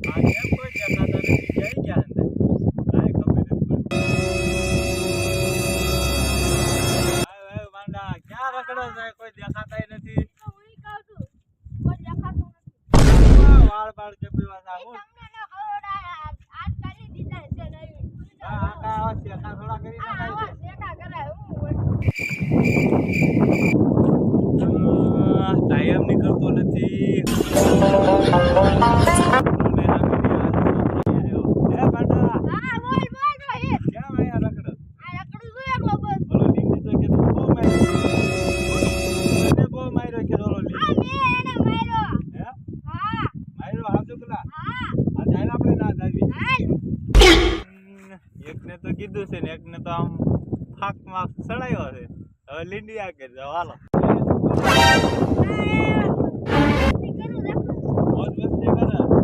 આ કેમ કોઈ દેખાતા નથી ક્યાંય ગયા અંદર કાંઈ ખબર નથી પડતી. આય માંડા ક્યાં રખડો છે કોઈ દેખાતાય નથી. વાળ બાળ જપીવા છે હું આ કા શેકા થોડા કરી નખાય છે. ટાઈમ નીકળતો નથી. એકને તો કીધું છે ને એકને તો આમ ફાક માક ચડાયો છે. હવે લીંડિયા કે હાલો મોજ મસ્તી કરે.